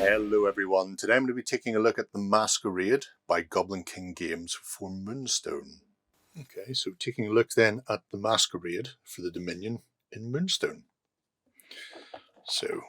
Hello everyone, today I'm going to be taking a look at the Masquerade by Goblin King Games for Moonstone. Okay, so taking a look then at the Masquerade for the Dominion in Moonstone. So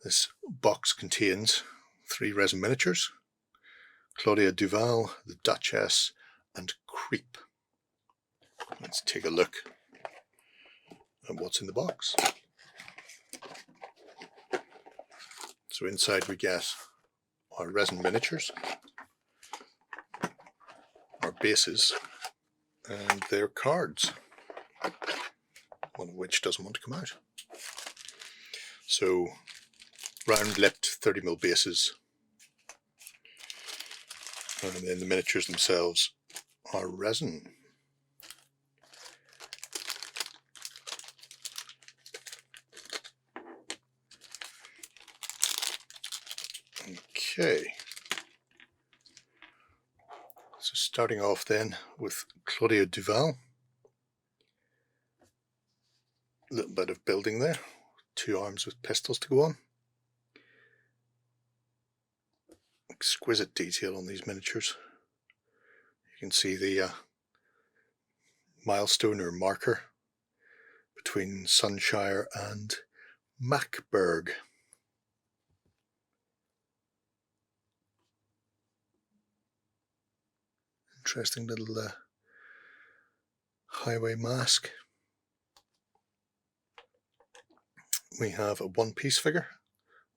this box contains 3 resin miniatures, Claudia Duvel, the Duchess and Creep. Let's take a look at what's in the box. So inside we get our resin miniatures, our bases, and their cards, one of which doesn't want to come out. So round-lipped 30mm bases, and then the miniatures themselves are resin. Okay, so starting off then with Claudia Duval. A little bit of building there, 2 arms with pistols to go on. Exquisite detail on these miniatures. You can see the milestone or marker between Sunshire and Macberg. Interesting little highway mask. We have a one-piece figure,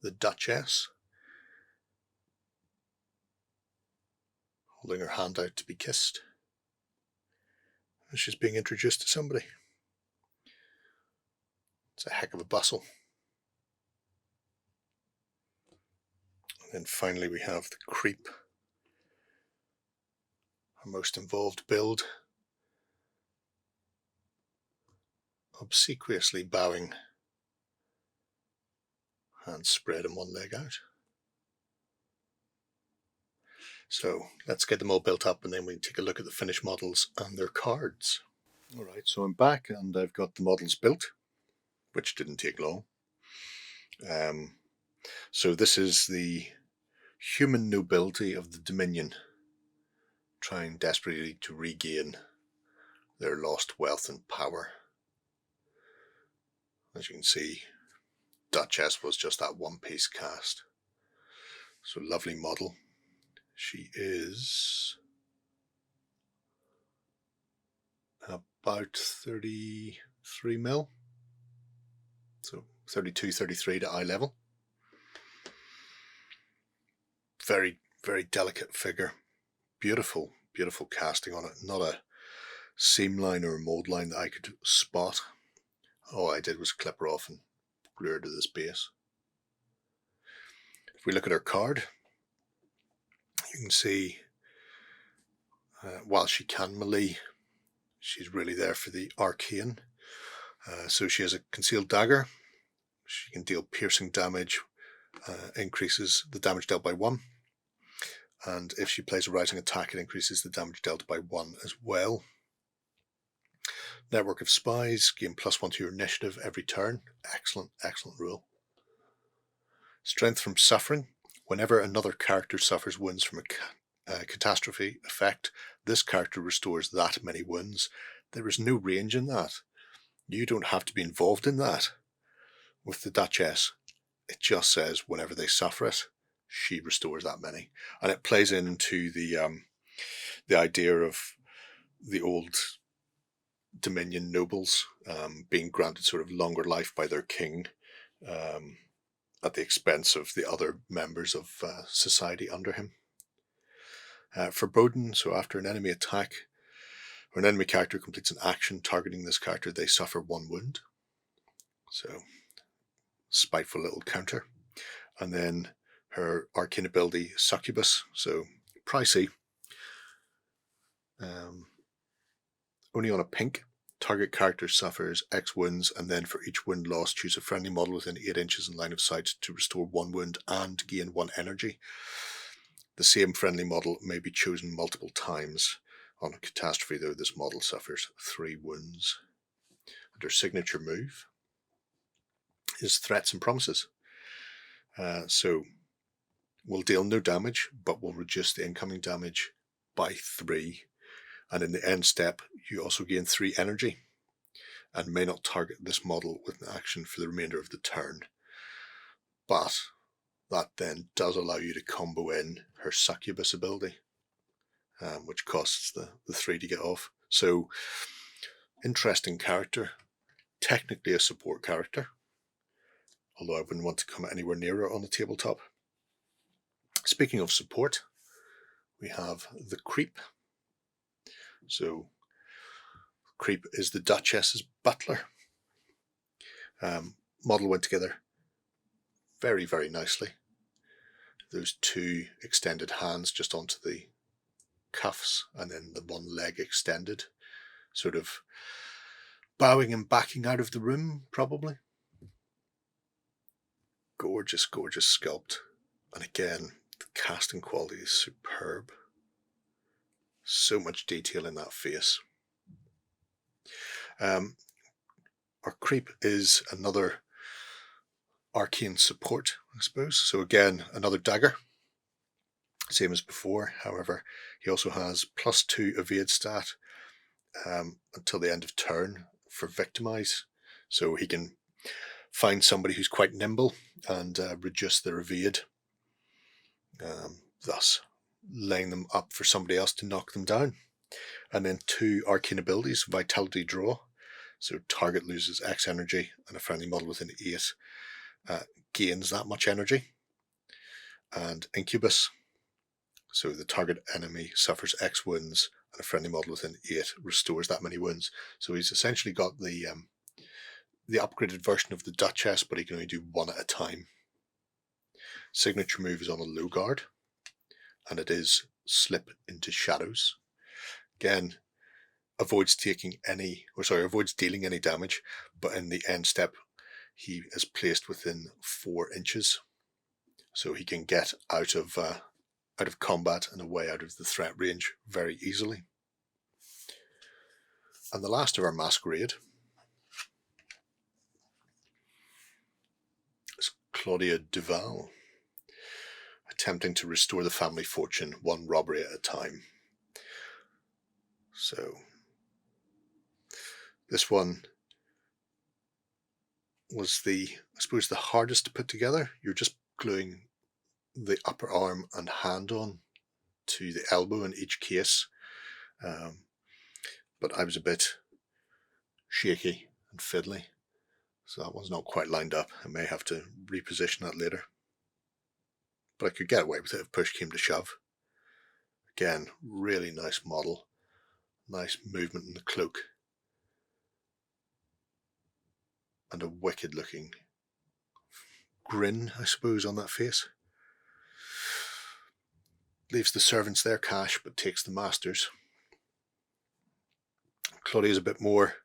the Duchess, holding her hand out to be kissed. She's being introduced to somebody. It's a heck of a bustle. And then finally we have the Creep, our most involved build, obsequiously bowing, hands spread and one leg out. So let's get them all built up and then we can take a look at the finished models and their cards. Alright, so I'm back and I've got the models built, which didn't take long. So this is the human nobility of the Dominion, trying desperately to regain their lost wealth and power. As you can see, Duchess was just that one-piece cast. So lovely model. She is about 33mm, so 32, 33 to eye level. Very, very delicate figure. Beautiful, beautiful casting on it. Not a seam line or a mold line that I could spot. All I did was clip her off and glue her to this base. If we look at her card, you can see while she can melee, she's really there for the arcane. So she has a concealed dagger. She can deal piercing damage, increases the damage dealt by 1. And if she plays a rising attack, it increases the damage dealt by 1 as well. Network of Spies, gain +1 to your initiative every turn. Excellent, excellent rule. Strength from Suffering. Whenever another character suffers wounds from a catastrophe effect, this character restores that many wounds. There is no range in that. You don't have to be involved in that. With the Duchess, it just says whenever they suffer it, she restores that many. And it plays into the idea of the old Dominion nobles being granted sort of longer life by their king at the expense of the other members of society under him. Foreboding, so after an enemy attack or an enemy character completes an action targeting this character, they suffer 1 wound. So, spiteful little counter. And then her arcane ability, Succubus, so pricey. Only on a pink. Target character suffers X wounds, and then for each wound lost, choose a friendly model within 8 inches in line of sight to restore 1 wound and gain 1 energy. The same friendly model may be chosen multiple times. On a catastrophe, though, this model suffers 3 wounds. And her signature move is Threats and Promises. So we'll deal no damage, but we'll reduce the incoming damage by 3. And in the end step, you also gain 3 energy and may not target this model with an action for the remainder of the turn. But that then does allow you to combo in her Succubus ability, which costs the 3 to get off. So, interesting character. Technically a support character, although I wouldn't want to come anywhere near her on the tabletop. Speaking of support, we have the Creep. So, Creep is the Duchess's butler. Model went together very, very nicely. Those 2 extended hands just onto the cuffs, and then the one leg extended, sort of bowing and backing out of the room, probably. Gorgeous, gorgeous sculpt. And again, the casting quality is superb. So much detail in that face. Our Creep is another arcane support, I suppose. So again, another dagger, same as before. However, he also has +2 evade stat until the end of turn for victimize. So he can find somebody who's quite nimble and reduce their evade, thus laying them up for somebody else to knock them down. And then 2 arcane abilities, Vitality Draw. So target loses X energy and a friendly model within 8 gains that much energy. And Incubus. So the target enemy suffers X wounds and a friendly model within 8 restores that many wounds. So he's essentially got the upgraded version of the Duchess, but he can only do 1 at a time. Signature move is on a low guard, and it is Slip into Shadows. Again, avoids dealing any damage, but in the end step, he is placed within 4 inches, so he can get out of combat and away out of the threat range very easily. And the last of our Masquerade is Claudia Duvel, attempting to restore the family fortune 1 robbery at a time. So this one was the hardest to put together. You're just gluing the upper arm and hand on to the elbow in each case. But I was a bit shaky and fiddly, so that one's not quite lined up. I may have to reposition that later. But I could get away with it if push came to shove. Again, really nice model. Nice movement in the cloak. And a wicked looking grin, I suppose, on that face. Leaves the servants their cash, but takes the masters. Claudia's a bit more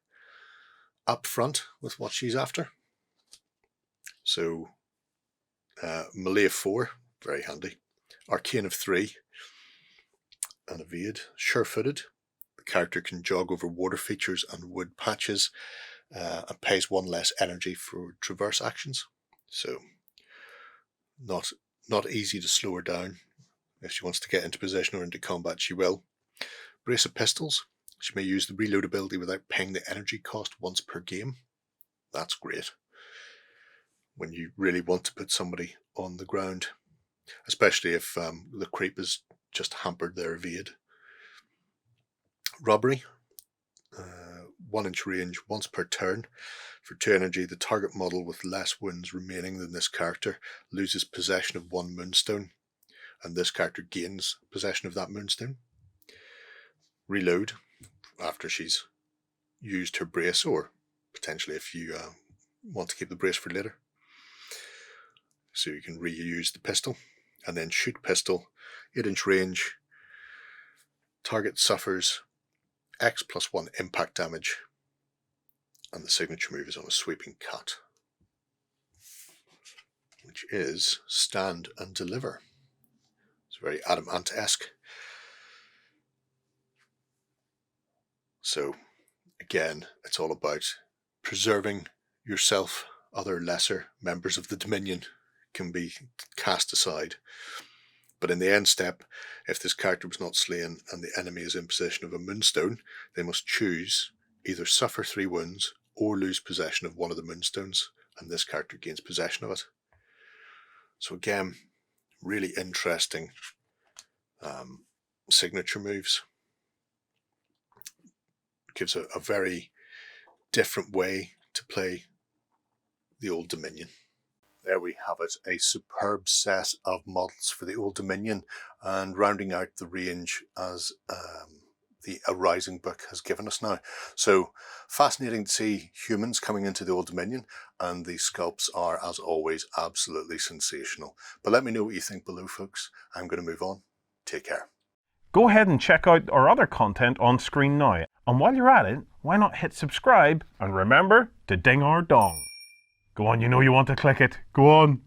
upfront with what she's after. So, melee of 4, very handy. Arcane of 3, and evade. Sure-footed. The character can jog over water features and wood patches, and pays 1 less energy for traverse actions. So, not easy to slow her down. If she wants to get into position or into combat, she will. Brace of pistols. She may use the reload ability without paying the energy cost once per game. That's great when you really want to put somebody on the ground, especially if the creep has just hampered their evade. Robbery. 1 inch range once per turn. For 2 energy, the target model with less wounds remaining than this character loses possession of 1 Moonstone, and this character gains possession of that Moonstone. Reload after she's used her brace, or potentially if you want to keep the brace for later. So you can reuse the pistol. And then shoot pistol, 8 inch range. Target suffers X plus 1 impact damage, and the signature move is on a sweeping cut, which is stand and deliver. It's very Adamant-esque. So again, it's all about preserving yourself, other lesser members of the Dominion, can be cast aside. But in the end step, if this character was not slain and the enemy is in possession of a Moonstone, they must choose either suffer 3 wounds or lose possession of one of the Moonstones, and this character gains possession of it. So again, really interesting signature moves. It gives a very different way to play the Old Dominion. There we have it, a superb set of models for the Old Dominion, and rounding out the range as the Arising book has given us now. So fascinating to see humans coming into the Old Dominion, and the sculpts are, as always, absolutely sensational. But let me know what you think below, folks. I'm going to move on. Take care. Go ahead and check out our other content on screen now. And while you're at it, why not hit subscribe and remember to ding our dong. Go on, you know you want to click it. Go on.